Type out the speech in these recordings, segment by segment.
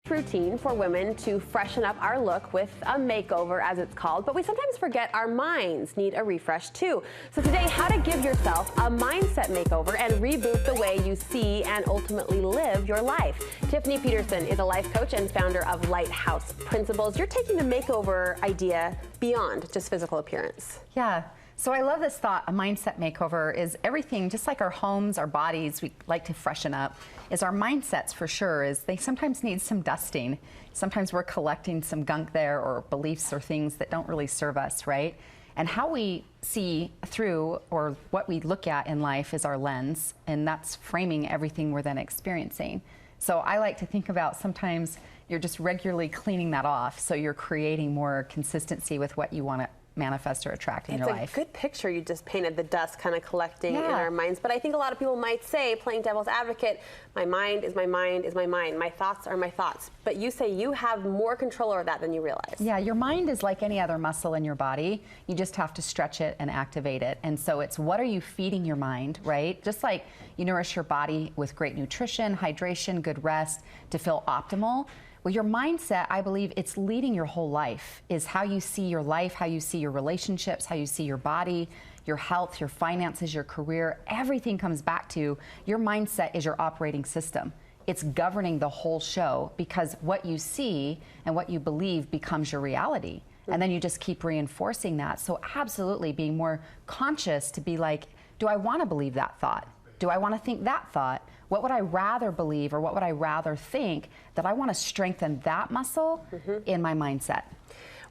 Routine for women to freshen up our look with a makeover, as it's called, but we sometimes forget our minds need a refresh too. So today, how to give yourself a mindset makeover and reboot the way you see and ultimately live your life. Tiffany Peterson is a life coach and founder of Lighthouse Principles. You're taking the makeover idea beyond just physical appearance. Yeah. So I love this thought. A mindset makeover is everything, just like our homes, our bodies, we like to freshen up, is our mindsets for sure, is they sometimes need some dusting. Sometimes we're collecting some gunk there, or beliefs or things that don't really serve us, right? And how we see through, or what we look at in life, is our lens, and that's framing everything we're then experiencing. So I like to think about sometimes you're just regularly cleaning that off, so you're creating more consistency with what you want to manifest or attract in your life. It's a good picture you just painted, the dust kind of collecting in our minds. But I think a lot of people might say, playing devil's advocate, my mind is my mind is my mind. My thoughts are my thoughts. But you say you have more control over that than you realize. Yeah, your mind is like any other muscle in your body. You just have to stretch it and activate it. And so it's, what are you feeding your mind, right? Just like you nourish your body with great nutrition, hydration, good rest to feel optimal. Well, your mindset, I believe it's leading your whole life, is how you see your life, how you see your relationships, how you see your body, your health, your finances, your career. Everything comes back to your mindset is your operating system. It's governing the whole show, because what you see and what you believe becomes your reality. And then you just keep reinforcing that. So absolutely being more conscious to be like, do I want to believe that thought? Do I want to think that thought? What would I rather believe, or what would I rather think, that I want to strengthen that muscle in my mindset?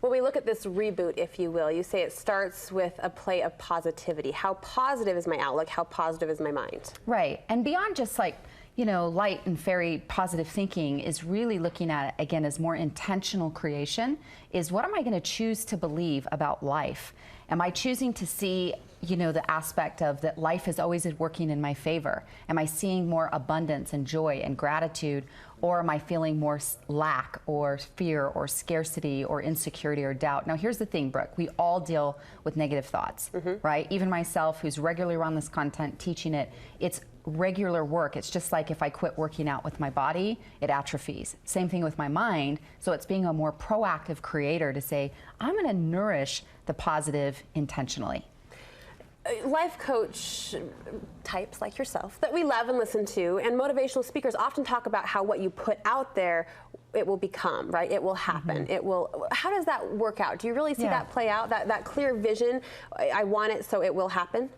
When we look at this reboot, if you will, you say it starts with a play of positivity. How positive is my outlook? How positive is my mind? Right. And beyond just like, you know, light and fairy positive thinking, is really looking at it again as more intentional creation, is what am I going to choose to believe about life? Am I choosing to see, you know, the aspect of that life is always working in my favor? Am I seeing more abundance and joy and gratitude? Or am I feeling more lack or fear or scarcity or insecurity or doubt? Now, here's the thing, Brooke. We all deal with negative thoughts, right? Even myself, who's regularly around this content, teaching it, it's regular work. It's just like if I quit working out with my body, it atrophies. Same thing with my mind. So it's being a more proactive creator to say, I'm going to nourish the positive intentionally. Life coach types like yourself that we love and listen to, and motivational speakers often talk about how what you put out there, it will become, right? It will happen. It will. How does that work out? Do you really see that play out? That clear vision, I want it, so it will happen?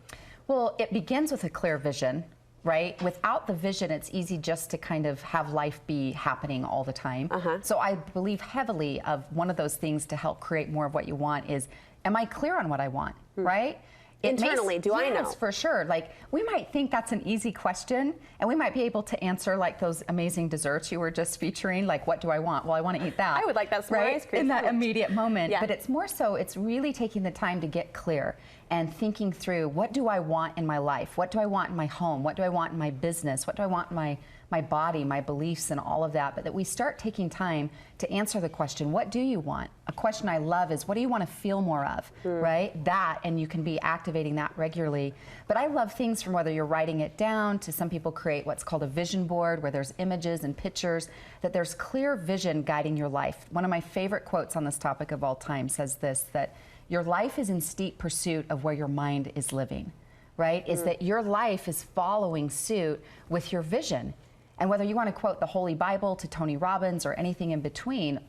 Well, it begins with a clear vision, right? Without the vision, it's easy just to kind of have life be happening all the time. So I believe heavily of one of those things to help create more of what you want is, am I clear on what I want, right? Internally, do I know? Yes, for sure. Like, we might think that's an easy question, and we might be able to answer like those amazing desserts you were just featuring, like, what do I want? Well, I want to eat that. I would like that small ice cream. In that immediate moment. But it's more so, it's really taking the time to get clear and thinking through, what do I want in my life? What do I want in my home? What do I want in my business? What do I want in my body, my beliefs, and all of that? But that we start taking time to answer the question, what do you want? A question I love is, what do you want to feel more of, right? That, and you can be activating that regularly. But I love things from whether you're writing it down to some people create what's called a vision board, where there's images and pictures, that there's clear vision guiding your life. One of my favorite quotes on this topic of all time says this, that your life is in steep pursuit of where your mind is living, right? Is that your life is following suit with your vision. And whether you want to quote the Holy Bible to Tony Robbins or anything in between,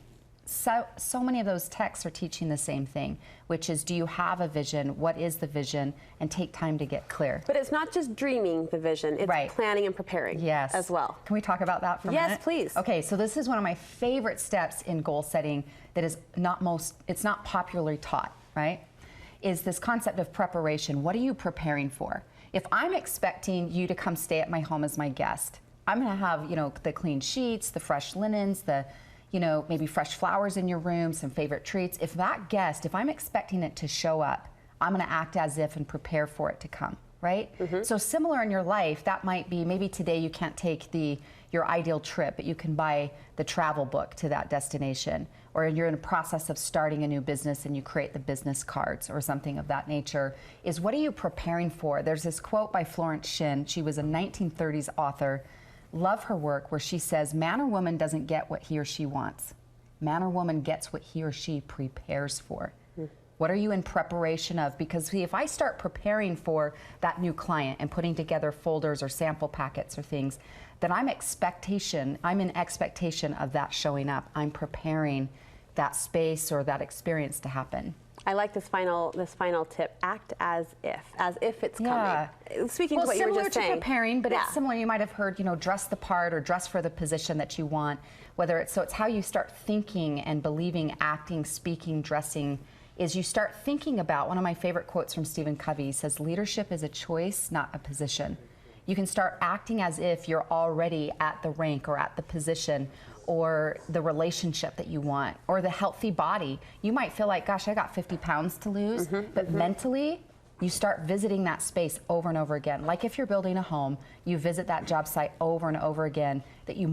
so many of those texts are teaching the same thing, which is, do you have a vision? What is the vision? And take time to get clear. But it's not just dreaming the vision, it's planning and preparing as well. Can we talk about that for a minute? Yes, please. Okay, so this is one of my favorite steps in goal setting that is it's not popularly taught, right? Is this concept of preparation. What are you preparing for? If I'm expecting you to come stay at my home as my guest, I'm going to have, you know, the clean sheets, the fresh linens, the, you know, maybe fresh flowers in your room, some favorite treats. If that guest, if I'm expecting it to show up, I'm going to act as if and prepare for it to come, right? So similar in your life, that might be, maybe today you can't take your ideal trip, but you can buy the travel book to that destination. Or you're in a process of starting a new business and you create the business cards or something of that nature, is what are you preparing for? There's this quote by Florence Shinn. She was a 1930s author, love her work where she says, man or woman doesn't get what he or she wants. Man or woman gets what he or she prepares for. What are you in preparation of? Because see, if I start preparing for that new client and putting together folders or sample packets or things, then I'm in expectation of that showing up. I'm preparing that space or that experience to happen. I like this final tip. Act as if it's coming. Speaking to what you were just saying. Similar to preparing, but it's similar. You might have heard, dress the part or dress for the position that you want. So it's how you start thinking and believing, acting, speaking, dressing. Is you start thinking about, one of my favorite quotes from Stephen Covey, he says, leadership is a choice, not a position. You can start acting as if you're already at the rank or at the position or the relationship that you want or the healthy body. You might feel like, gosh, I got 50 pounds to lose, but mentally, you start visiting that space over and over again. Like if you're building a home, you visit that job site over and over again, that your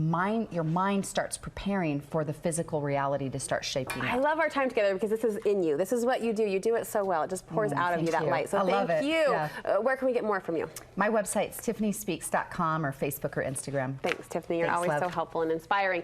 mind starts preparing for the physical reality to start shaping up. I love our time together because this is in you. This is what you do. You do it so well. It just pours out of you, that light. So thank you. Yeah. Where can we get more from you? My website's tiffanyspeaks.com or Facebook or Instagram. Thanks, Tiffany. You're always so helpful and inspiring.